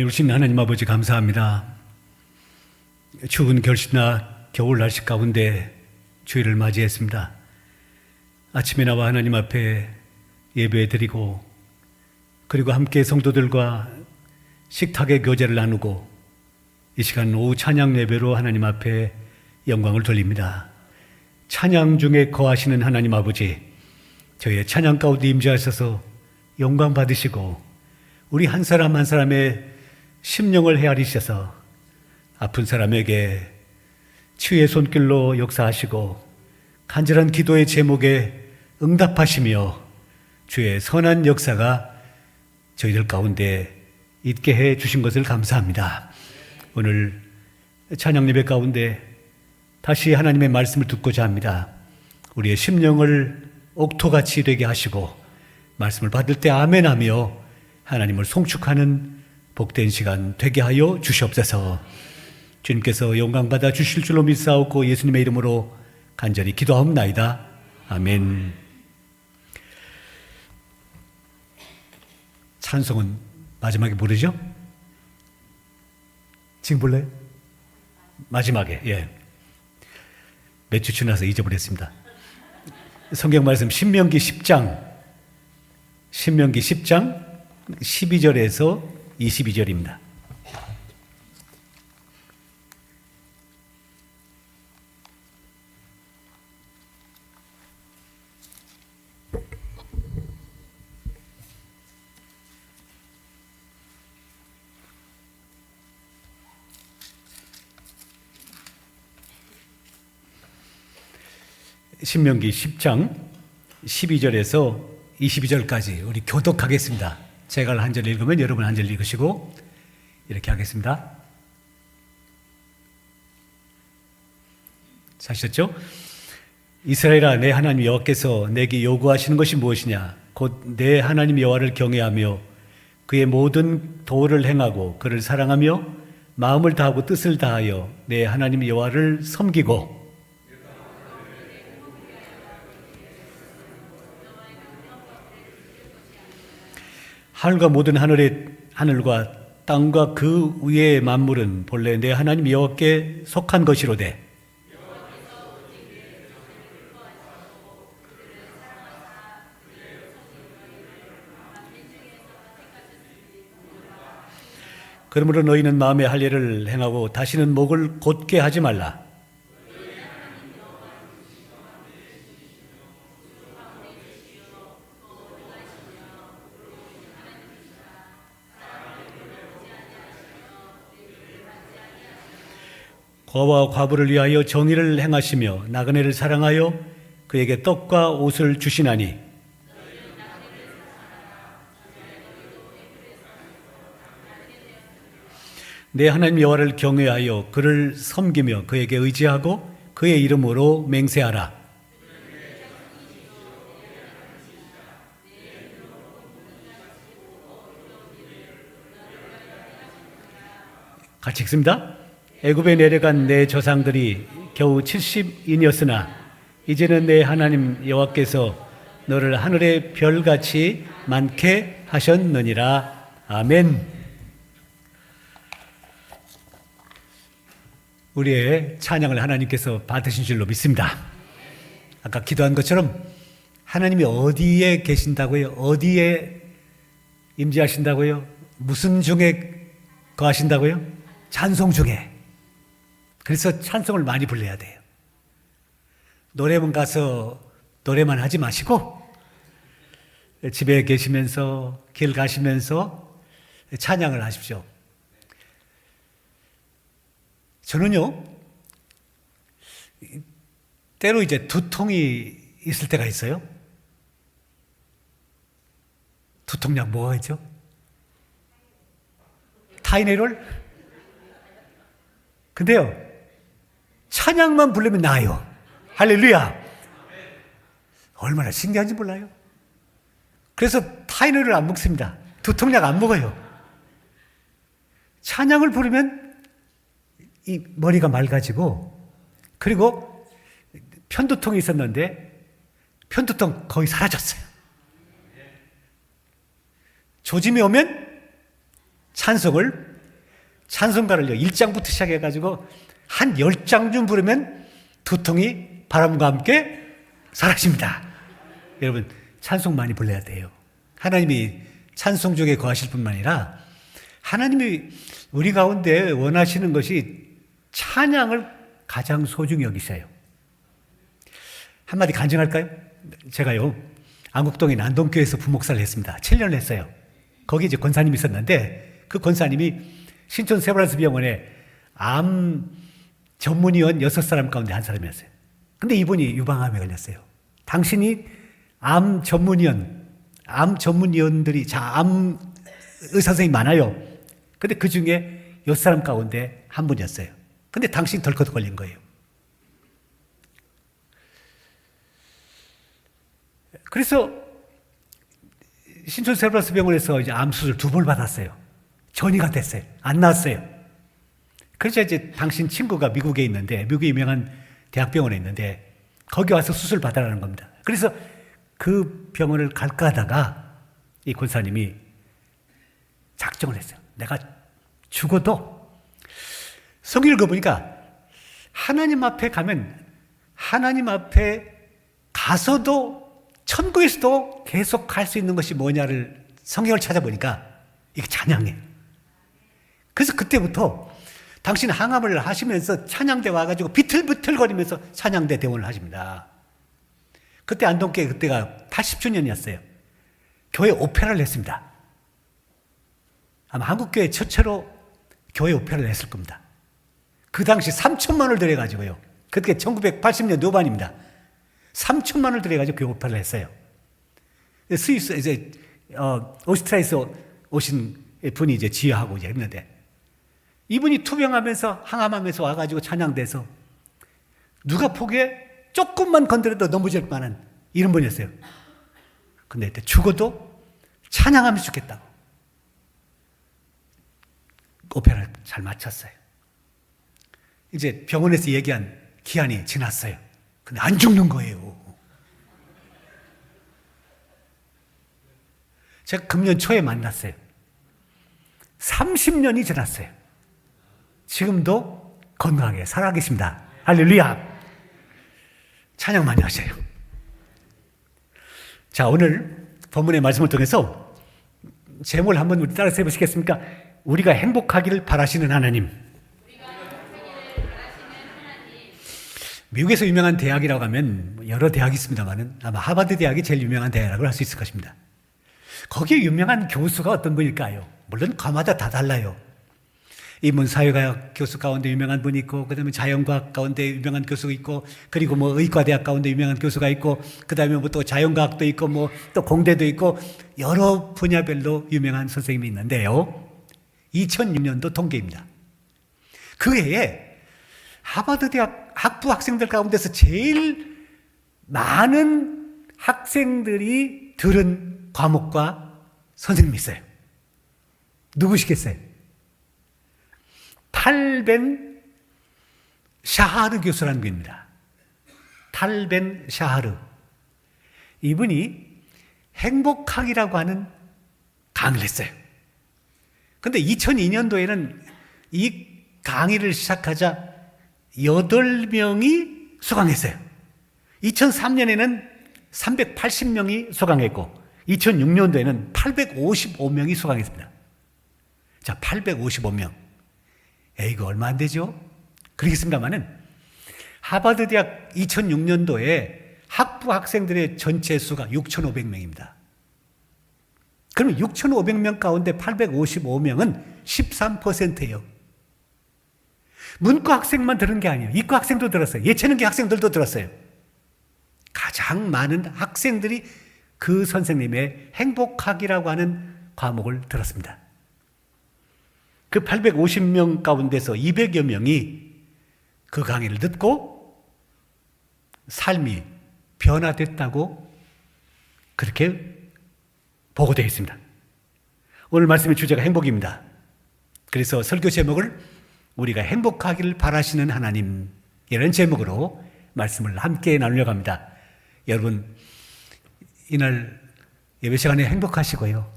은혜 주신 하나님 아버지 감사합니다. 추운 겨울이나 겨울 날씨 가운데 주일을 맞이했습니다. 아침에 나와 하나님 앞에 예배드리고 그리고 함께 성도들과 식탁의 교제를 나누고 이 시간 오후 찬양 예배로 하나님 앞에 영광을 돌립니다. 찬양 중에 거하시는 하나님 아버지, 저희의 찬양 가운데 임재하셔서 영광 받으시고 우리 한 사람 한 사람의 심령을 헤아리셔서 아픈 사람에게 치유의 손길로 역사하시고 간절한 기도의 제목에 응답하시며 주의 선한 역사가 저희들 가운데 있게 해 주신 것을 감사합니다. 오늘 찬양 예배 가운데 다시 하나님의 말씀을 듣고자 합니다. 우리의 심령을 옥토같이 되게 하시고 말씀을 받을 때 아멘하며 하나님을 송축하는 복된 시간 되게 하여 주시옵소서. 주님께서 영광받아 주실 줄로 믿사옵고 예수님의 이름으로 간절히 기도하옵나이다. 아멘. 찬송은 마지막에 부르죠? 지금 불러요? 마지막에, 예. 몇 주 지나서 잊어버렸습니다. 성경 말씀 신명기 10장 12절에서 22절입니다. 신명기 10장 12절에서 22절까지 우리 교독하겠습니다. 제가 한 절 읽으면 여러분 한 절 읽으시고 이렇게 하겠습니다. 사셨죠? 이스라엘아, 내 하나님 여호와께서 내게 요구하시는 것이 무엇이냐? 곧 내 하나님 여호와를 경외하며 그의 모든 도를 행하고 그를 사랑하며 마음을 다하고 뜻을 다하여 내 하나님 여호와를 섬기고 하늘과 모든 하늘과 땅과 그 위의 만물은 본래 내 하나님 여호와께 속한 것이로되 그러므로 너희는 마음에 할 일을 행하고 다시는 목을 곧게 하지 말라. 과와 과부를 위하여 정의를 행하시며 나그네를 사랑하여 그에게 떡과 옷을 주시나니 내 하나님 여호와를 경외하여 그를 섬기며 그에게 의지하고 그의 이름으로 맹세하라. 같이 읽습니다. 애굽에 내려간 내 조상들이 겨우 70인이었으나 이제는 내 하나님 여호와께서 너를 하늘의 별같이 많게 하셨느니라. 아멘. 우리의 찬양을 하나님께서 받으신 줄로 믿습니다. 아까 기도한 것처럼 하나님이 어디에 계신다고요? 어디에 임재하신다고요? 무슨 중에 거하신다고요? 찬송 중에. 그래서 찬송을 많이 불러야 돼요. 노래방 가서 노래만 하지 마시고 집에 계시면서 길 가시면서 찬양을 하십시오. 저는요, 때로 이제 두통이 있을 때가 있어요. 두통약 뭐가 있죠? 타이레놀? 근데요, 찬양만 부르면 나아요. 할렐루야. 얼마나 신기한지 몰라요. 그래서 타이레놀을 안 먹습니다. 두통약 안 먹어요. 찬양을 부르면 이 머리가 맑아지고, 그리고 편두통이 있었는데 편두통 거의 사라졌어요. 조짐이 오면 찬송을 찬송가를요 1장부터 시작해가지고 한 10장쯤 부르면 두통이 바람과 함께 사라집니다. 여러분 찬송 많이 불러야 돼요. 하나님이 찬송 중에 거하실 뿐만 아니라 하나님이 우리 가운데 원하시는 것이 찬양을 가장 소중히 여기셔요. 한마디 간증할까요? 제가요 안국동의 난동교회에서 부목사를 했습니다. 7년을 했어요. 거기 이제 권사님이 있었는데 그 권사님이 신촌 세브란스 병원에 암 전문의원 6사람 가운데 한 사람이었어요. 근데 이분이 유방암에 걸렸어요. 당신이 암 전문의원들이 암 의사 선생님이 많아요. 근데 그 중에 6사람 가운데 한 분이었어요. 근데 당신이 덜컥 걸린 거예요. 그래서 신촌 세브란스 병원에서 이제 암 수술 2번 받았어요. 전이가 됐어요. 안 나왔어요. 그래서 이제 당신 친구가 미국에 있는데, 미국에 유명한 대학병원에 있는데, 거기 와서 수술 받아라는 겁니다. 그래서 그 병원을 갈까 하다가 이 권사님이 작정을 했어요. 내가 죽어도 성경 읽어보니까 하나님 앞에 가면 하나님 앞에 가서도 천국에서도 계속 갈 수 있는 것이 뭐냐를 성경을 찾아보니까 이게 찬양이에요. 그래서 그때부터 당신 항암을 하시면서 찬양대 와가지고 비틀비틀거리면서 찬양대 대원을 하십니다. 그때 안동교회 그때가 80주년이었어요. 교회 오페라를 했습니다. 아마 한국교회 최초로 교회 오페라를 했을 겁니다. 그 당시 3천만 원을 들여가지고요. 그때 1980년 후반입니다. 3천만 원을 들여가지고 교회 오페라를 했어요. 스위스, 이제, 오스트리아에서 오신 분이 이제 지휘하고 이제 했는데, 이분이 투병하면서, 항암하면서 와가지고 찬양돼서, 누가 보기에 조금만 건드려도 넘어질 만한 이런 분이었어요. 근데 그때 죽어도 찬양하면서 죽겠다고. 오페라를 잘 마쳤어요. 이제 병원에서 얘기한 기한이 지났어요. 근데 안 죽는 거예요. 제가 금년 초에 만났어요. 30년이 지났어요. 지금도 건강하게 살아계십니다. 할렐루야. 찬양 많이 하세요. 자, 오늘 본문의 말씀을 통해서 제목을 한번 우리 따라서 해보시겠습니까? 우리가 행복하기를 바라시는 하나님. 미국에서 유명한 대학이라고 하면 여러 대학이 있습니다만 아마 하버드 대학이 제일 유명한 대학이라고 할 수 있을 것입니다. 거기에 유명한 교수가 어떤 분일까요? 물론 과마다 다 달라요. 인문사회과학 교수 가운데 유명한 분이 있고, 그 다음에 자연과학 가운데 유명한 교수가 있고, 그리고 뭐 의과대학 가운데 유명한 교수가 있고, 그 다음에 뭐 또 자연과학도 있고, 뭐 또 공대도 있고, 여러 분야별로 유명한 선생님이 있는데요. 2006년도 통계입니다. 그 해에 하버드 대학 학부 학생들 가운데서 제일 많은 학생들이 들은 과목과 선생님이 있어요. 누구시겠어요? 탈벤 샤하르 교수라는 분입니다. 탈벤 샤하르. 이분이 행복학이라고 하는 강의를 했어요. 근데 2002년도에는 이 강의를 시작하자 8명이 수강했어요. 2003년에는 380명이 수강했고 2006년도에는 855명이 수강했습니다. 자, 855명. 이거 얼마 안 되죠? 그러겠습니다만은 하버드 대학 2006년도에 학부 학생들의 전체 수가 6,500명입니다. 그러면 6,500명 가운데 855명은 13%예요. 문과 학생만 들은 게 아니에요. 이과 학생도 들었어요. 예체능계 학생들도 들었어요. 가장 많은 학생들이 그 선생님의 행복학이라고 하는 과목을 들었습니다. 그 850명 가운데서 200여 명이 그 강의를 듣고 삶이 변화됐다고 그렇게 보고되어 있습니다. 오늘 말씀의 주제가 행복입니다. 그래서 설교 제목을 우리가 행복하기를 바라시는 하나님, 이런 제목으로 말씀을 함께 나누려고 합니다. 여러분, 이날 예배 시간에 행복하시고요.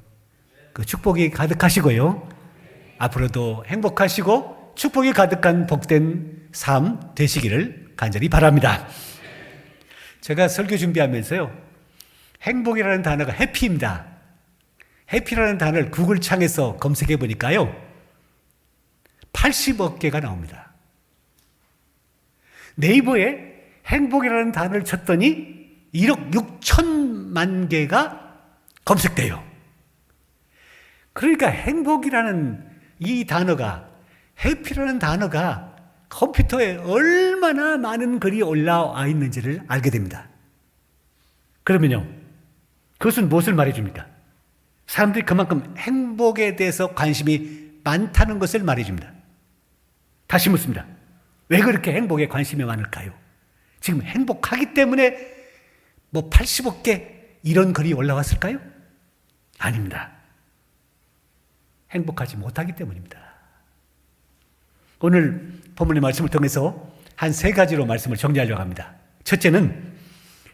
그 축복이 가득하시고요. 앞으로도 행복하시고 축복이 가득한 복된 삶 되시기를 간절히 바랍니다. 제가 설교 준비하면서요, 행복이라는 단어가 해피입니다. 해피라는 단어를 구글 창에서 검색해 보니까요, 80억 개가 나옵니다. 네이버에 행복이라는 단어를 쳤더니 1억 6천만 개가 검색돼요. 그러니까 행복이라는 이 단어가, 해피라는 단어가 컴퓨터에 얼마나 많은 글이 올라와 있는지를 알게 됩니다. 그러면요, 그것은 무엇을 말해줍니까? 사람들이 그만큼 행복에 대해서 관심이 많다는 것을 말해줍니다. 다시 묻습니다. 왜 그렇게 행복에 관심이 많을까요? 지금 행복하기 때문에 80억 개 이런 글이 올라왔을까요? 아닙니다. 행복하지 못하기 때문입니다. 오늘 본문의 말씀을 통해서 한 3가지로 말씀을 정리하려고 합니다. 첫째는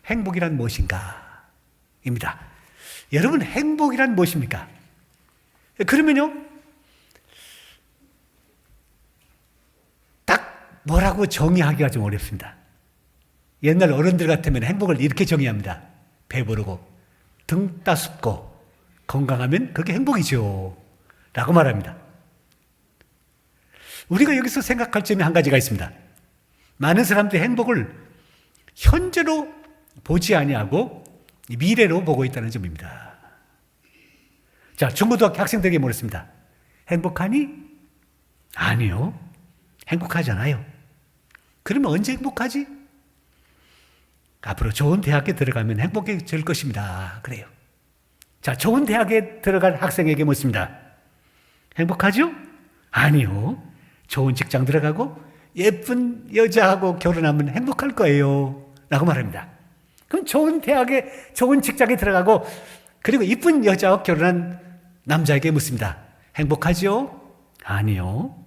행복이란 무엇인가? 입니다. 여러분, 행복이란 무엇입니까? 그러면요, 딱 뭐라고 정의하기가 좀 어렵습니다. 옛날 어른들 같으면 행복을 이렇게 정의합니다. 배부르고 등 따숩고 건강하면 그게 행복이죠 라고 말합니다. 우리가 여기서 생각할 점이 한 가지가 있습니다. 많은 사람들이 행복을 현재로 보지 아니하고 미래로 보고 있다는 점입니다. 자, 중고등학교 학생들에게 물었습니다. 행복하니? 아니요. 행복하잖아요. 그러면 언제 행복하지? 앞으로 좋은 대학에 들어가면 행복해질 것입니다. 그래요. 자, 좋은 대학에 들어갈 학생에게 묻습니다. 행복하죠? 아니요. 좋은 직장 들어가고 예쁜 여자하고 결혼하면 행복할 거예요 라고 말합니다. 그럼 좋은 대학에, 좋은 직장에 들어가고 그리고 이쁜 여자와 결혼한 남자에게 묻습니다. 행복하죠? 아니요.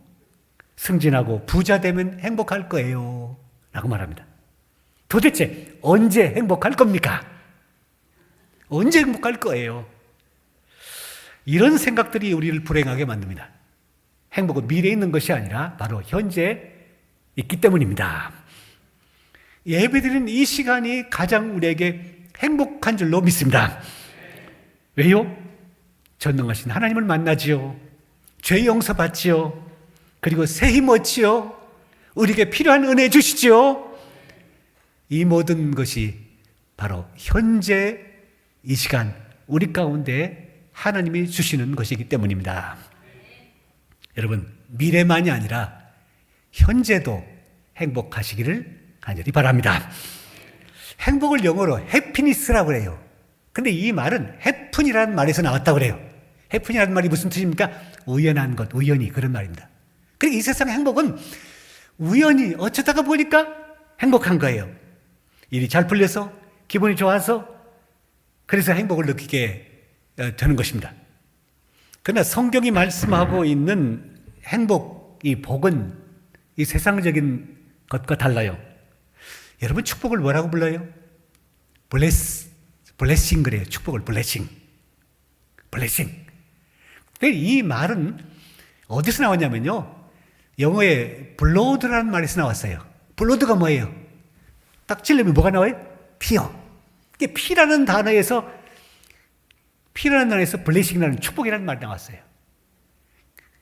승진하고 부자 되면 행복할 거예요 라고 말합니다. 도대체 언제 행복할 겁니까? 언제 행복할 거예요? 이런 생각들이 우리를 불행하게 만듭니다. 행복은 미래에 있는 것이 아니라 바로 현재에 있기 때문입니다. 예배드리는 이 시간이 가장 우리에게 행복한 줄로 믿습니다. 왜요? 전능하신 하나님을 만나지요. 죄 용서받지요. 그리고 새 힘 얻지요. 우리에게 필요한 은혜 주시지요. 이 모든 것이 바로 현재 이 시간 우리 가운데 하나님이 주시는 것이기 때문입니다. 여러분, 미래만이 아니라 현재도 행복하시기를 간절히 바랍니다. 행복을 영어로 해피니스라고 해요. 근데 이 말은 해픈이라는 말에서 나왔다고 그래요. 해픈이라는 말이 무슨 뜻입니까? 우연한 것, 우연히, 그런 말입니다. 그리고 이 세상의 행복은 우연히 어쩌다가 보니까 행복한 거예요. 일이 잘 풀려서, 기분이 좋아서, 그래서 행복을 느끼게 되는 것입니다. 그러나 성경이 말씀하고 있는 행복, 이 복은 이 세상적인 것과 달라요. 여러분, 축복을 뭐라고 불러요? 블레싱 그래요. 축복을 블레싱. 근데 이 말은 어디서 나왔냐면요, 영어에 블로드라는 말에서 나왔어요. 블로드가 뭐예요? 딱 찔르면 뭐가 나와요? 피요. 이게 피라는 단어에서 블레싱이라는 축복이라는 말이 나왔어요.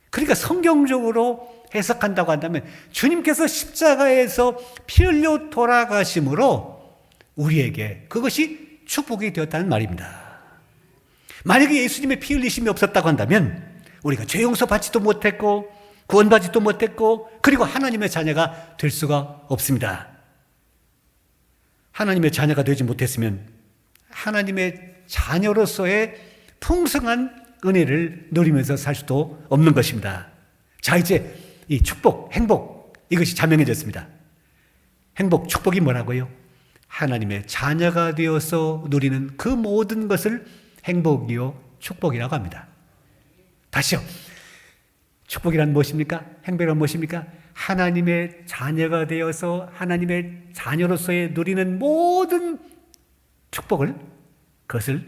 그러니까 성경적으로 해석한다고 한다면 주님께서 십자가에서 피 흘려 돌아가심으로 우리에게 그것이 축복이 되었다는 말입니다. 만약에 예수님의 피 흘리심이 없었다고 한다면 우리가 죄 용서 받지도 못했고 구원받지도 못했고 그리고 하나님의 자녀가 될 수가 없습니다. 하나님의 자녀가 되지 못했으면 하나님의 자녀로서의 풍성한 은혜를 누리면서 살 수도 없는 것입니다. 자, 이제 이 축복, 행복, 이것이 자명해졌습니다. 행복, 축복이 뭐라고요? 하나님의 자녀가 되어서 누리는 그 모든 것을 행복이요, 축복이라고 합니다. 다시요. 축복이란 무엇입니까? 행복이란 무엇입니까? 하나님의 자녀가 되어서 하나님의 자녀로서의 누리는 모든 축복을, 그것을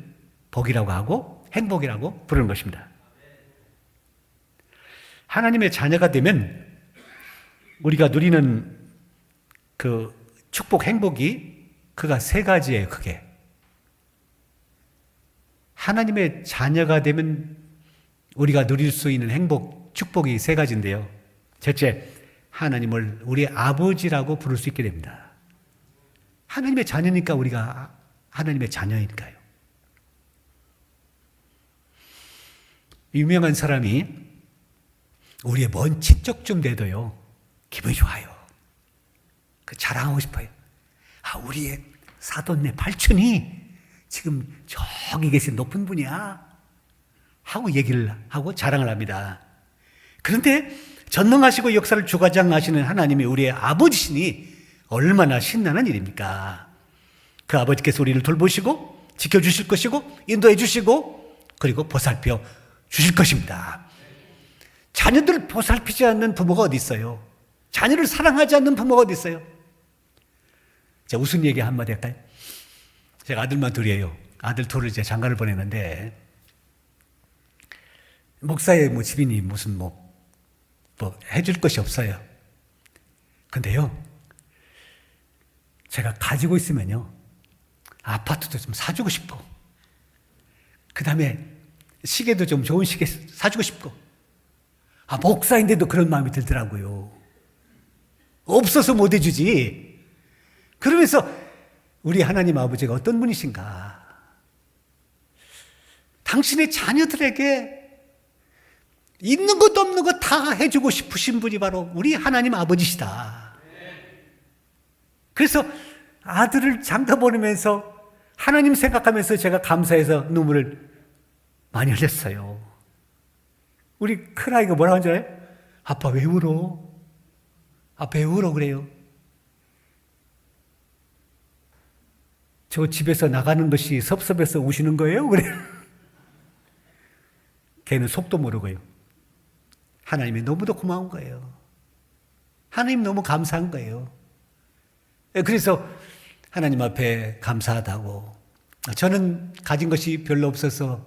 복이라고 하고 행복이라고 부르는 것입니다. 하나님의 자녀가 되면 우리가 누리는 그 축복, 행복이 그가 세 가지예요, 그게. 하나님의 자녀가 되면 우리가 누릴 수 있는 행복, 축복이 세 가지인데요. 첫째, 하나님을 우리의 아버지라고 부를 수 있게 됩니다. 하나님의 자녀니까 우리가 하나님의 자녀니까요. 유명한 사람이 우리의 먼 친척 좀 돼도요, 기분이 좋아요. 자랑하고 싶어요. 우리의 사돈네 발촌이 지금 저기 계신 높은 분이야 하고 얘기를 하고 자랑을 합니다. 그런데 전능하시고 역사를 주관장하시는 하나님이 우리의 아버지시니 얼마나 신나는 일입니까? 그 아버지께서 우리를 돌보시고 지켜주실 것이고 인도해 주시고 그리고 보살펴 주실 것입니다. 자녀들을 보살피지 않는 부모가 어디 있어요? 자녀를 사랑하지 않는 부모가 어디 있어요? 자, 무슨 얘기 한마디 할까요? 제가 아들만 둘이에요. 아들 둘을 이제 장가를 보내는데 목사의 집이니 무슨 해줄 것이 없어요. 근데요, 제가 가지고 있으면요, 아파트도 좀 사주고 싶고, 그 다음에 시계도 좀 좋은 시계 사주고 싶고, 목사인데도 그런 마음이 들더라고요. 없어서 못 해주지. 그러면서 우리 하나님 아버지가 어떤 분이신가? 당신의 자녀들에게 있는 것도 없는 것 다 해주고 싶으신 분이 바로 우리 하나님 아버지시다. 그래서 아들을 장가 보내면서 하나님 생각하면서 제가 감사해서 눈물을 많이 흘렸어요. 우리 큰아이가 뭐라고 하는 줄 알아요? 아빠 왜 울어? 아빠 왜 울어 그래요? 저 집에서 나가는 것이 섭섭해서 우시는 거예요? 그래요. 걔는 속도 모르고요. 하나님이 너무도 고마운 거예요. 하나님 너무 감사한 거예요. 그래서 하나님 앞에 감사하다고. 저는 가진 것이 별로 없어서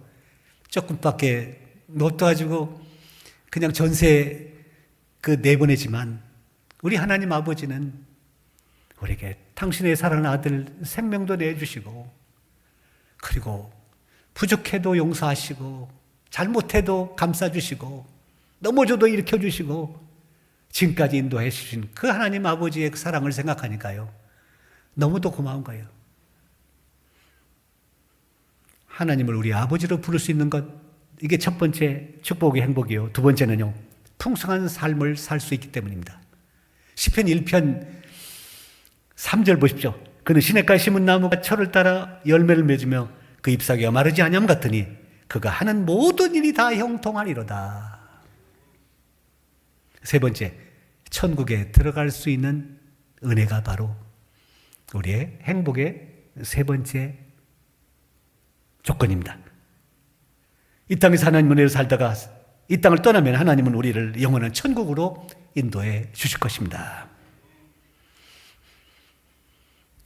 조금밖에 못 도와주고 그냥 전세 내보내지만 우리 하나님 아버지는 우리에게 당신의 사랑하는 아들 생명도 내주시고 그리고 부족해도 용서하시고 잘못해도 감싸주시고 넘어져도 일으켜주시고 지금까지 인도해 주신 그 하나님 아버지의 그 사랑을 생각하니까요, 너무도 고마운 거예요. 하나님을 우리 아버지로 부를 수 있는 것, 이게 첫 번째 축복의 행복이요. 두 번째는요, 풍성한 삶을 살 수 있기 때문입니다. 시편 1편 3절 보십시오. 그는 시냇가에 심은 나무가 철을 따라 열매를 맺으며 그 잎사귀가 마르지 아니함 같으니 그가 하는 모든 일이 다 형통하리로다. 세 번째, 천국에 들어갈 수 있는 은혜가 바로 우리의 행복의 세 번째 조건입니다. 이 땅에서 하나님 은혜로 살다가 이 땅을 떠나면 하나님은 우리를 영원한 천국으로 인도해 주실 것입니다.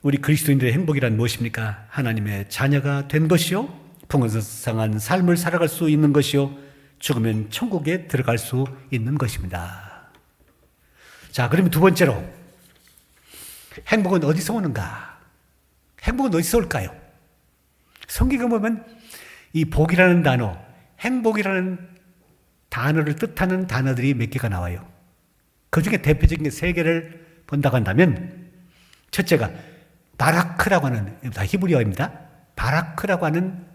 우리 그리스도인들의 행복이란 무엇입니까? 하나님의 자녀가 된 것이요, 풍성한 삶을 살아갈 수 있는 것이요, 죽으면 천국에 들어갈 수 있는 것입니다. 자, 그러면 두 번째로 행복은 어디서 오는가? 행복은 어디서 올까요? 성경에 보면 이 복이라는 단어, 행복이라는 단어를 뜻하는 단어들이 몇 개가 나와요. 그 중에 대표적인 게 세 개를 본다고 한다면, 첫째가 바라크라고 하는, 다 히브리어입니다. 바라크라고 하는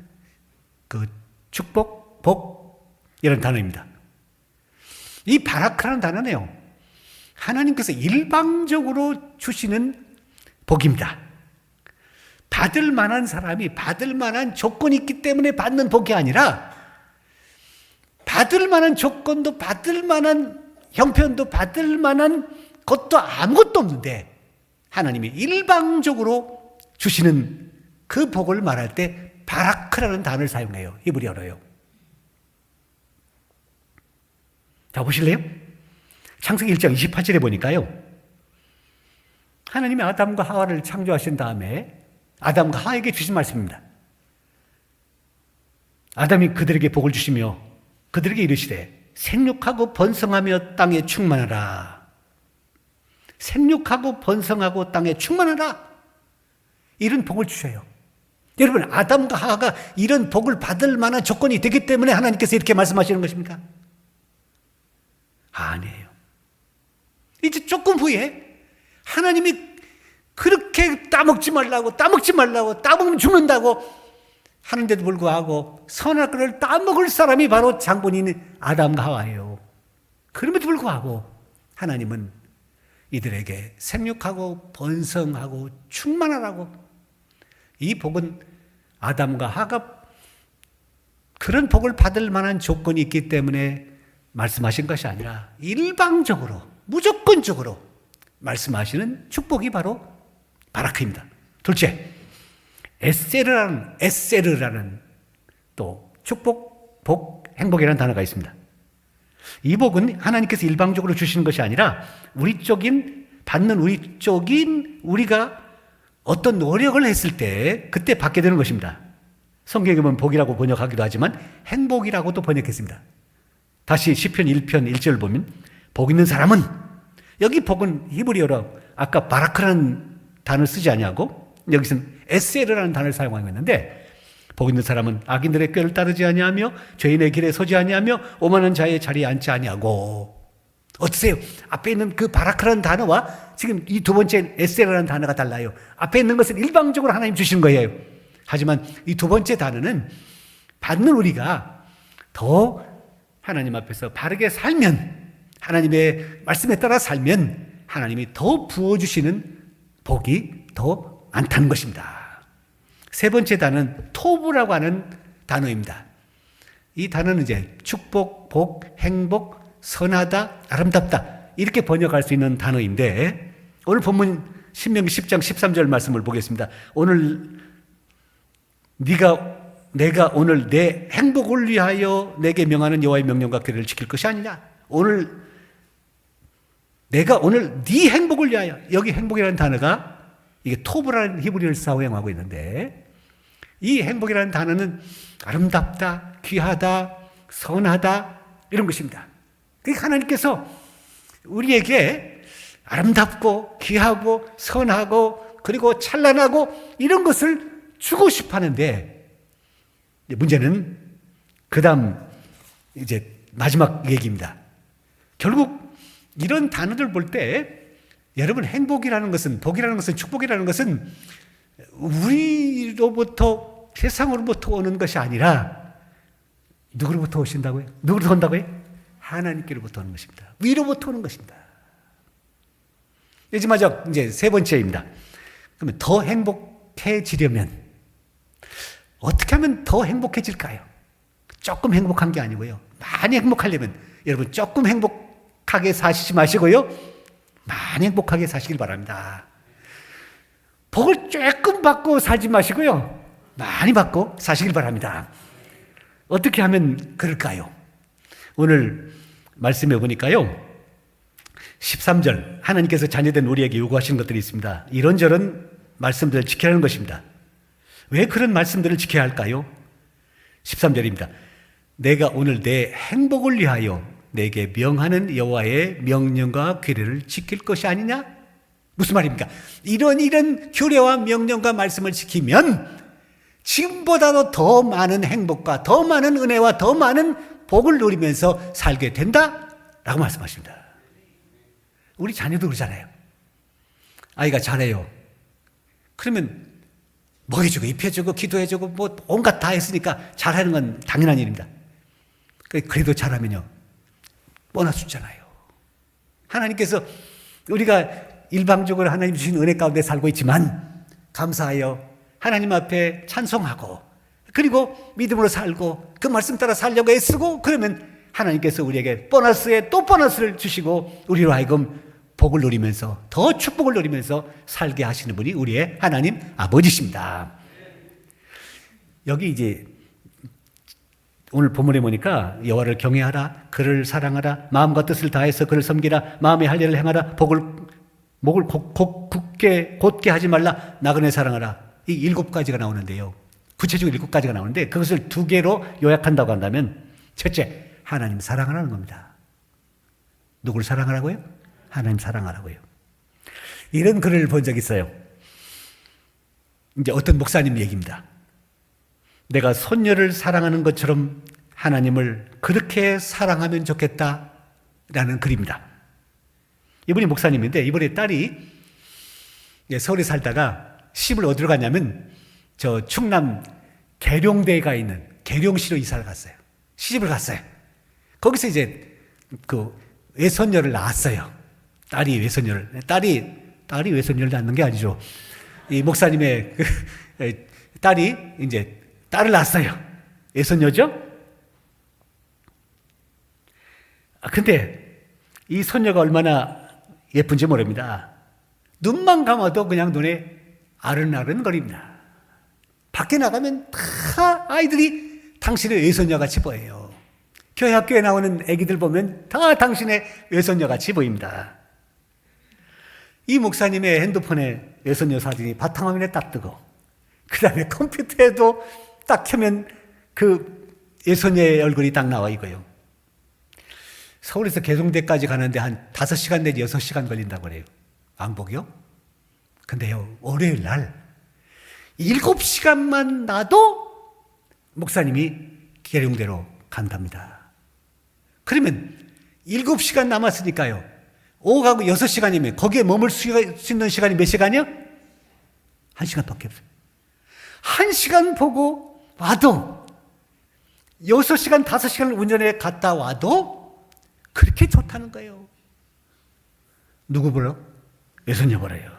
그 축복, 복, 이런 단어입니다. 이 바라크라는 단어는요, 하나님께서 일방적으로 주시는 복입니다. 받을 만한 사람이 받을 만한 조건이 있기 때문에 받는 복이 아니라 받을 만한 조건도 받을 만한 형편도 받을 만한 것도 아무것도 없는데 하나님이 일방적으로 주시는 그 복을 말할 때 바라크라는 단어를 사용해요. 히브리어로요. 자, 보실래요? 창세기 1장 28절에 보니까요, 하나님이 아담과 하와를 창조하신 다음에 아담과 하와에게 주신 말씀입니다. 아담이 그들에게 복을 주시며 그들에게 이르시되 생육하고 번성하며 땅에 충만하라. 생육하고 번성하고 땅에 충만하라. 이런 복을 주셔요. 여러분, 아담과 하와가 이런 복을 받을 만한 조건이 되기 때문에 하나님께서 이렇게 말씀하시는 것입니까? 아니에요. 이제 조금 후에 하나님이 그렇게 따먹지 말라고 따먹으면 죽는다고 하는데도 불구하고 선악과를 따먹을 사람이 바로 장본인 아담과 하와예요. 그럼에도 불구하고 하나님은 이들에게 생육하고 번성하고 충만하라고, 이 복은 아담과 하와가 그런 복을 받을 만한 조건이 있기 때문에 말씀하신 것이 아니라 일방적으로 무조건적으로 말씀하시는 축복이 바로 바라크입니다. 둘째, 에세르라는 또 축복, 복, 행복이라는 단어가 있습니다. 이 복은 하나님께서 일방적으로 주시는 것이 아니라 받는 우리 쪽인 우리가 어떤 노력을 했을 때 그때 받게 되는 것입니다. 성경에 보면 복이라고 번역하기도 하지만 행복이라고도 번역했습니다. 다시 시편 1편 1절 보면 복 있는 사람은, 여기 복은 히브리어로 아까 바라크라는 단어를 쓰지 아니하고 여기서는 에세르라는 단어를 사용하고 있는데, 복 있는 사람은 악인들의 꾀를 따르지 아니하며 죄인의 길에 서지 아니하며 오만한 자의 자리에 앉지 아니하고. 어떠세요? 앞에 있는 그 바라크라는 단어와 지금 이 두 번째 에세르라는 단어가 달라요. 앞에 있는 것은 일방적으로 하나님 주시는 거예요. 하지만 이 두 번째 단어는 받는 우리가 더 하나님 앞에서 바르게 살면, 하나님의 말씀에 따라 살면 하나님이 더 부어주시는 복이 더 많다는 것입니다. 세 번째 단어는 토부라고 하는 단어입니다. 이 단어는 이제 축복, 복, 행복, 선하다, 아름답다 이렇게 번역할 수 있는 단어인데, 오늘 본문 신명기 10장 13절 말씀을 보겠습니다. 오늘 내가 오늘 내 행복을 위하여 내게 명하는 여호와의 명령과 규례를 지킬 것이 아니냐. 내가 오늘 네 행복을 위하여, 여기 행복이라는 단어가 이게 토브라는 히브리어를 사용하고 있는데, 이 행복이라는 단어는 아름답다, 귀하다, 선하다 이런 것입니다. 그러니까 하나님께서 우리에게 아름답고 귀하고 선하고 그리고 찬란하고 이런 것을 주고 싶어 하는데, 문제는 그 다음 이제 마지막 얘기입니다. 결국 이런 단어들 볼 때 여러분, 행복이라는 것은, 복이라는 것은, 축복이라는 것은 우리로부터, 세상으로부터 오는 것이 아니라 누구로부터 오신다고요? 누구로부터 온다고요? 하나님께로부터 오는 것입니다. 위로부터 오는 것입니다. 이제 마지막, 이제 세 번째입니다. 그러면 더 행복해지려면 어떻게 하면 더 행복해질까요? 조금 행복한 게 아니고요. 많이 행복하려면 여러분 조금 행복하게 사시지 마시고요. 많이 행복하게 사시길 바랍니다. 복을 조금 받고 살지 마시고요. 많이 받고 사시길 바랍니다. 어떻게 하면 그럴까요? 오늘 말씀해 보니까요, 13절 하나님께서 자녀된 우리에게 요구하시는 것들이 있습니다. 이런저런 말씀들을 지켜야 하는 것입니다. 왜 그런 말씀들을 지켜야 할까요? 13절입니다. 내가 오늘 내 행복을 위하여 내게 명하는 여호와의 명령과 규례를 지킬 것이 아니냐? 무슨 말입니까? 이런 규례와 명령과 말씀을 지키면 지금보다도 더 많은 행복과 더 많은 은혜와 더 많은 복을 누리면서 살게 된다라고 말씀하십니다. 우리 자녀도 그러잖아요. 아이가 잘해요. 그러면 먹여주고 입혀주고 기도해주고 뭐 온갖 다 했으니까 잘하는 건 당연한 일입니다. 그래도 잘하면요, 보너스 주잖아요. 하나님께서 우리가 일방적으로 하나님 주신 은혜 가운데 살고 있지만 감사하여 하나님 앞에 찬송하고 그리고 믿음으로 살고 그 말씀 따라 살려고 애쓰고, 그러면 하나님께서 우리에게 보너스에 또 보너스를 주시고 우리로 하여금 복을 누리면서, 더 축복을 누리면서 살게 하시는 분이 우리의 하나님 아버지십니다. 여기 이제 오늘 본문에 보니까 여호와를 경외하라, 그를 사랑하라, 마음과 뜻을 다해서 그를 섬기라, 마음의 할례를 행하라, 목을 곧게 하지 말라, 나그네 사랑하라. 이 7가지가 나오는데요. 구체적으로 7가지가 나오는데 그것을 2개로 요약한다고 한다면, 첫째, 하나님 사랑하라는 겁니다. 누구를 사랑하라고요? 하나님 사랑하라고요. 이런 글을 본 적이 있어요. 이제 어떤 목사님 얘기입니다. 내가 손녀를 사랑하는 것처럼 하나님을 그렇게 사랑하면 좋겠다라는 글입니다. 이분이 목사님인데 이번에 딸이 서울에 살다가 시집을 어디로 갔냐면 저 충남 계룡대가 있는 계룡시로 이사를 갔어요. 시집을 갔어요. 거기서 이제 그 외손녀를 낳았어요. 딸이 외손녀를. 딸이 외손녀를 낳는 게 아니죠. 이 목사님의 딸이 이제 딸을 낳았어요. 외손녀죠? 근데 이 손녀가 얼마나 예쁜지 모릅니다. 눈만 감아도 그냥 눈에 아른아른거립니다. 밖에 나가면 다 아이들이 당신의 외손녀같이 보여요. 교회 학교에 나오는 애기들 보면 다 당신의 외손녀같이 보입니다. 이 목사님의 핸드폰에 외손녀 사진이 바탕화면에 딱 뜨고 그 다음에 컴퓨터에도 딱 켜면 그 외손녀의 얼굴이 딱 나와 있고요. 서울에서 계룡대까지 가는데 한 5시간 내지 6시간 걸린다고 그래요. 왕복이요? 근데요, 월요일 날 7시간만 나도 목사님이 계룡대로 간답니다. 그러면 7시간 남았으니까요. 오후하고 6시간이면 거기에 머물 수 있는 시간이 몇 시간이요? 1시간밖에 없어요. 1시간 보고 와도 6시간, 5시간을 운전해 갔다 와도 그렇게 좋다는 거예요. 누구 보러? 외손녀 보러요.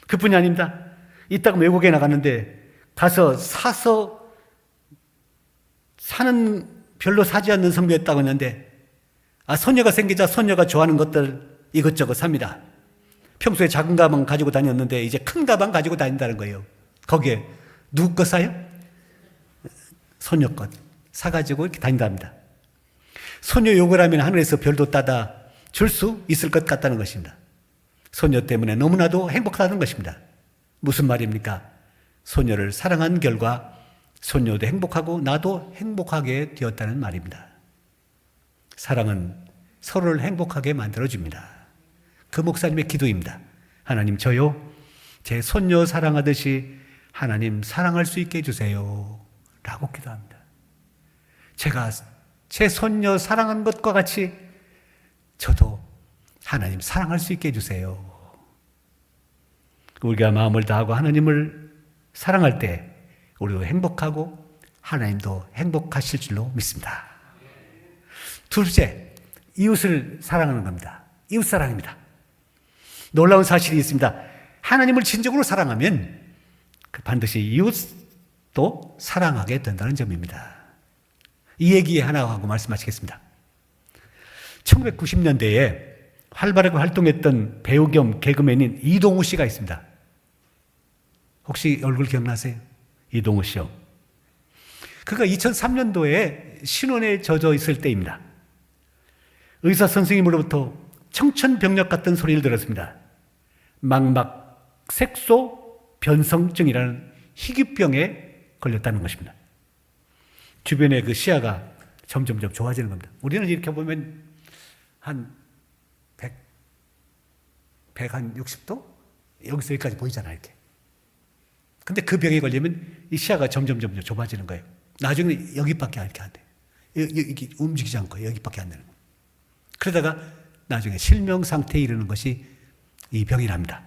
그뿐이 아닙니다. 이따가 외국에 나갔는데 가서 사서 사는 별로 사지 않는 성묘였다고 했는데 손녀가 생기자 손녀가 좋아하는 것들 이것저것 삽니다. 평소에 작은 가방 가지고 다녔는데 이제 큰 가방 가지고 다닌다는 거예요. 거기에 누구 거 사요? 손녀 것 사가지고 이렇게 다닌답니다. 손녀 욕을 하면 하늘에서 별도 따다 줄 수 있을 것 같다는 것입니다. 손녀 때문에 너무나도 행복하다는 것입니다. 무슨 말입니까? 손녀를 사랑한 결과 손녀도 행복하고 나도 행복하게 되었다는 말입니다. 사랑은 서로를 행복하게 만들어줍니다. 그 목사님의 기도입니다. 하나님, 저요 제 손녀 사랑하듯이 하나님 사랑할 수 있게 해주세요 라고 기도합니다. 제가 제 손녀 사랑한 것과 같이 저도 하나님 사랑할 수 있게 해주세요. 우리가 마음을 다하고 하나님을 사랑할 때 우리도 행복하고 하나님도 행복하실 줄로 믿습니다. 둘째, 이웃을 사랑하는 겁니다. 이웃 사랑입니다. 놀라운 사실이 있습니다. 하나님을 진정으로 사랑하면 반드시 이웃도 사랑하게 된다는 점입니다. 이 얘기 하나 하고 말씀하시겠습니다. 1990년대에 활발하게 활동했던 배우 겸 개그맨인 이동우 씨가 있습니다. 혹시 얼굴 기억나세요? 이동우 씨요. 그가 2003년도에 신혼에 젖어 있을 때입니다. 의사 선생님으로부터 청천벽력 같은 소리를 들었습니다. 망막 색소 변성증이라는 희귀병에 걸렸다는 것입니다. 주변의 그 시야가 점점 좋아지는 겁니다. 우리는 이렇게 보면 한 160도? 여기서 여기까지 보이잖아요, 이렇게. 근데 그 병에 걸리면 이 시야가 점점 좁아지는 거예요. 나중에 여기밖에 이렇게 안 돼요. 이렇게 움직이지 않고 여기밖에 안 되는 거예요. 그러다가 나중에 실명 상태에 이르는 것이 이 병이랍니다.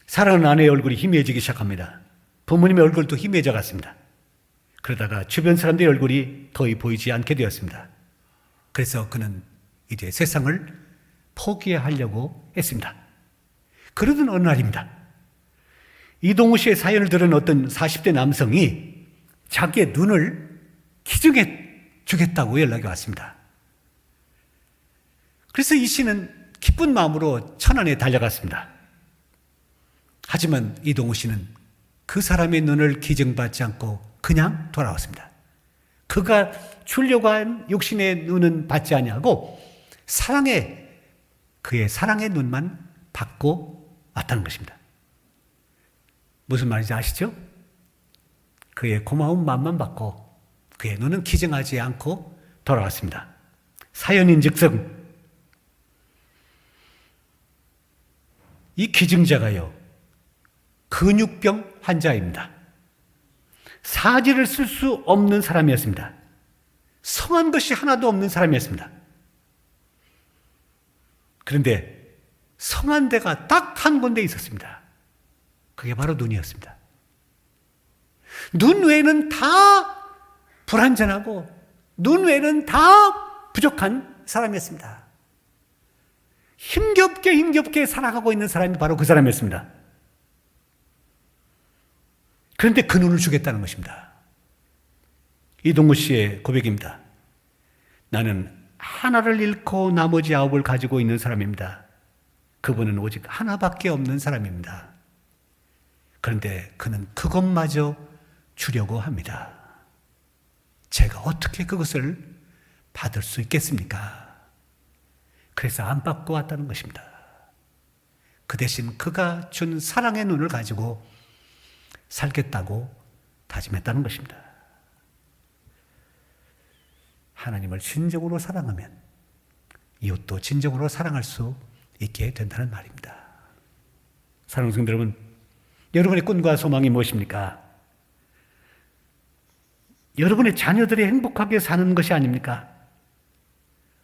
사랑하는 아내의 얼굴이 희미해지기 시작합니다. 부모님의 얼굴도 희미해져 갔습니다. 그러다가 주변 사람들의 얼굴이 거의 보이지 않게 되었습니다. 그래서 그는 이제 세상을 포기하려고 했습니다. 그러던 어느 날입니다. 이동우 씨의 사연을 들은 어떤 40대 남성이 자기의 눈을 기증해 주겠다고 연락이 왔습니다. 그래서 이 씨는 기쁜 마음으로 천안에 달려갔습니다. 하지만 이동우 씨는 그 사람의 눈을 기증받지 않고 그냥 돌아왔습니다. 그가 주려고 한 육신의 눈은 받지 아니하고 그의 사랑의 눈만 받고 왔다는 것입니다. 무슨 말인지 아시죠? 그의 고마운 마음만 받고 그의 눈은 기증하지 않고 돌아왔습니다. 사연인즉슨 이 기증자가요, 근육병 환자입니다. 사지를 쓸 수 없는 사람이었습니다. 성한 것이 하나도 없는 사람이었습니다. 그런데 성한 데가 딱 한 군데 있었습니다. 그게 바로 눈이었습니다. 눈 외에는 다 불완전하고 눈 외에는 다 부족한 사람이었습니다. 힘겹게 살아가고 있는 사람이 바로 그 사람이었습니다. 그런데 그 눈을 주겠다는 것입니다. 이동구 씨의 고백입니다. 나는 하나를 잃고 나머지 9을 가지고 있는 사람입니다. 그분은 오직 하나밖에 없는 사람입니다. 그런데 그는 그것마저 주려고 합니다. 제가 어떻게 그것을 받을 수 있겠습니까? 그래서 안 받고 왔다는 것입니다. 그 대신 그가 준 사랑의 눈을 가지고 살겠다고 다짐했다는 것입니다. 하나님을 진정으로 사랑하면 이웃도 진정으로 사랑할 수 있게 된다는 말입니다. 사랑하는 성도 여러분, 여러분의 꿈과 소망이 무엇입니까? 여러분의 자녀들이 행복하게 사는 것이 아닙니까?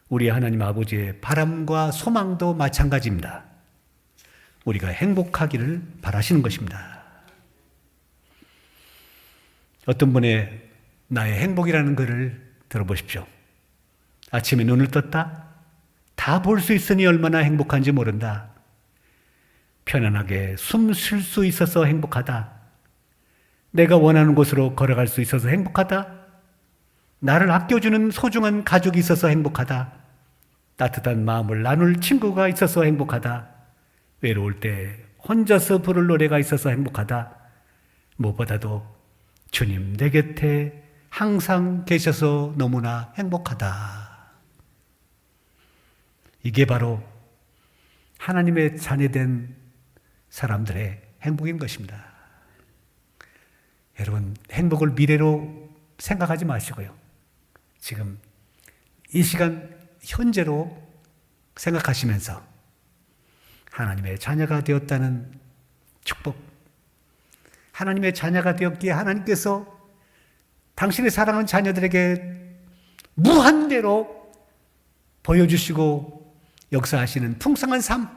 우리 하나님 아버지의 바람과 소망도 마찬가지입니다. 우리가 행복하기를 바라시는 것입니다. 어떤 분의 나의 행복이라는 글을 들어보십시오. 아침에 눈을 떴다. 다 볼 수 있으니 얼마나 행복한지 모른다. 편안하게 숨 쉴 수 있어서 행복하다. 내가 원하는 곳으로 걸어갈 수 있어서 행복하다. 나를 아껴주는 소중한 가족이 있어서 행복하다. 따뜻한 마음을 나눌 친구가 있어서 행복하다. 외로울 때 혼자서 부를 노래가 있어서 행복하다. 무엇보다도 주님 내 곁에 항상 계셔서 너무나 행복하다. 이게 바로 하나님의 자녀된 사람들의 행복인 것입니다. 여러분, 행복을 미래로 생각하지 마시고요. 지금 이 시간 현재로 생각하시면서 하나님의 자녀가 되었다는 축복, 하나님의 자녀가 되었기에 하나님께서 당신의 사랑하는 자녀들에게 무한대로 보여주시고 역사하시는 풍성한 삶,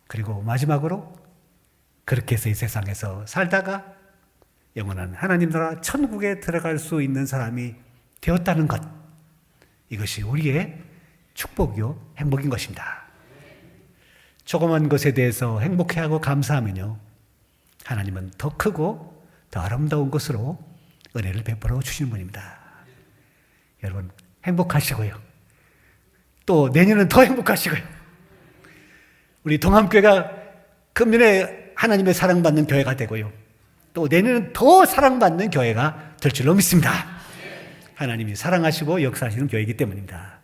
그리고 마지막으로 그렇게 해서 이 세상에서 살다가 영원한 하나님 나라 천국에 들어갈 수 있는 사람이 되었다는 것, 이것이 우리의 축복이요 행복인 것입니다. 조그만 것에 대해서 행복해하고 감사하면요, 하나님은 더 크고 더 아름다운 것으로 은혜를 베풀어 주시는 분입니다. 여러분, 행복하시고요. 또 내년은 더 행복하시고요. 우리 동암교회가 금년에 하나님의 사랑받는 교회가 되고요. 또 내년은 더 사랑받는 교회가 될 줄로 믿습니다. 하나님이 사랑하시고 역사하시는 교회이기 때문입니다.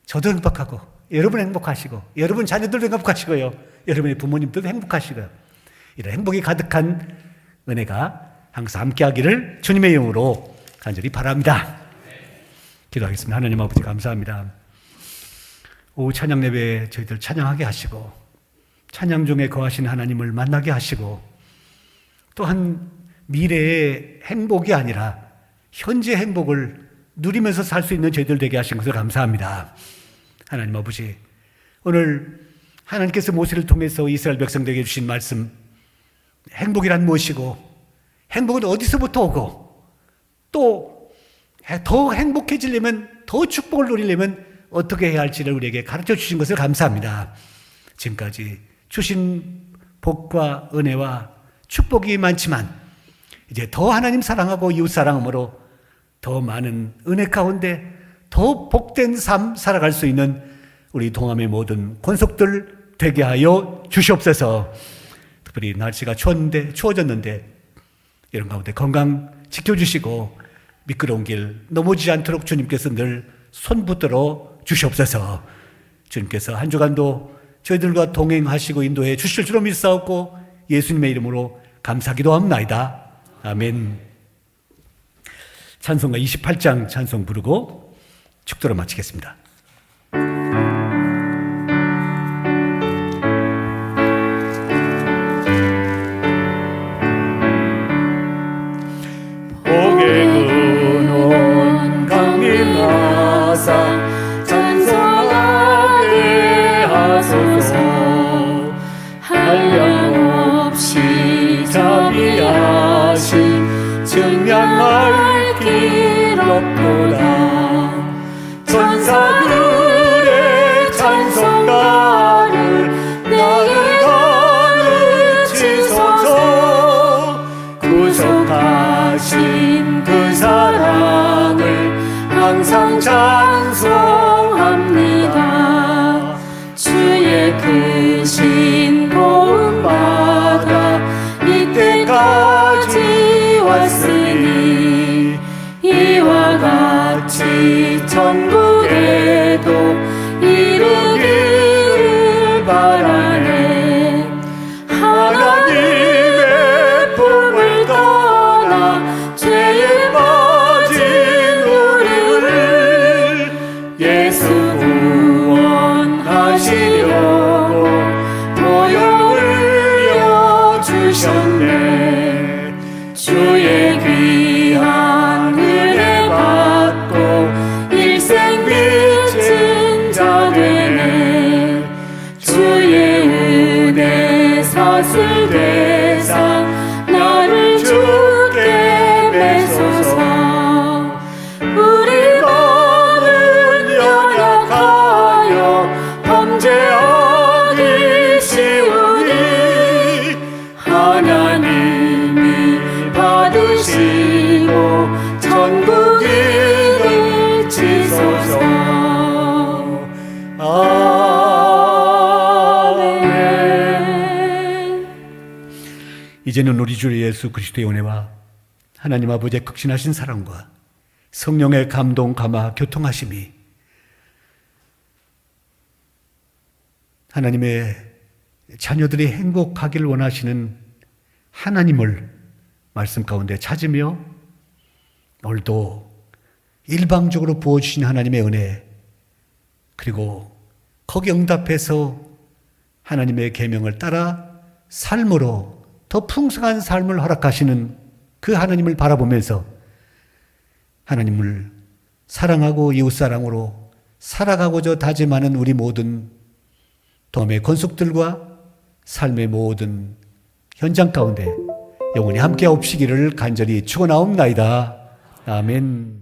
저도 행복하고, 여러분 행복하시고, 여러분 자녀들도 행복하시고요. 여러분의 부모님들도 행복하시고요. 이런 행복이 가득한 은혜가 항상 함께하기를 주님의 이름으로 간절히 바랍니다. 기도하겠습니다. 하나님 아버지 감사합니다. 오후 찬양 예배에 저희들 찬양하게 하시고, 찬양 중에 거하신 하나님을 만나게 하시고, 또한 미래의 행복이 아니라 현재 행복을 누리면서 살 수 있는 저희들 되게 하신 것을 감사합니다. 하나님 아버지, 오늘 하나님께서 모세를 통해서 이스라엘 백성들에게 주신 말씀, 행복이란 무엇이고 행복은 어디서부터 오고 또 더 행복해지려면, 더 축복을 누리려면 어떻게 해야 할지를 우리에게 가르쳐 주신 것을 감사합니다. 지금까지 주신 복과 은혜와 축복이 많지만 이제 더 하나님 사랑하고 이웃 사랑함으로 더 많은 은혜 가운데 더 복된 삶 살아갈 수 있는 우리 동암의 모든 권속들 되게 하여 주시옵소서. 특별히 날씨가 추워졌는데 이런 가운데 건강 지켜주시고 미끄러운 길 넘어지지 않도록 주님께서 늘 손붙들어 주시옵소서. 주님께서 한 주간도 저희들과 동행하시고 인도해 주실 줄로 믿사옵고 예수님의 이름으로 감사기도 합나이다. 아멘. 찬송가 28장 찬송 부르고 축도를 마치겠습니다. 복의 근원 강림하사 찬송하게 하소서. 한량없이 자비하신 증량할 길 없도다. 천사들의 찬송가를 나의 가르치소서. 구속하신 그 사랑을 항상 찬송합니다. 주의 크신 도움받아 이때까지 왔으니 이와 같이 천국에도 이르기를 바라네. 하나님의 품을 떠나 죄에 빠진 우리를 예수 구원하시려고 보혈을 주셨네. 주의 귀한 은혜 받고 일생 빚진 자 되네. 주의 은혜 사슬 대상 나를 주께 매소서. 우리 마음은 연약하여 범죄하기 쉬우니 하나님이 받으시고 천국 이르치소서. 아멘. 이제는 우리 주 예수 그리스도의 은혜와 하나님 아버지의 극진하신 사랑과 성령의 감동, 감화, 교통하심이 하나님의 자녀들이 행복하기를 원하시는 하나님을 말씀 가운데 찾으며 오늘도 일방적으로 부어주신 하나님의 은혜, 그리고 거기 응답해서 하나님의 계명을 따라 삶으로 더 풍성한 삶을 허락하시는 그 하나님을 바라보면서 하나님을 사랑하고 이웃사랑으로 살아가고자 다짐하는 우리 모든 도움의 권속들과 삶의 모든 현장 가운데 영원히 함께 없시기를 간절히 축원하옵나이다. 아멘.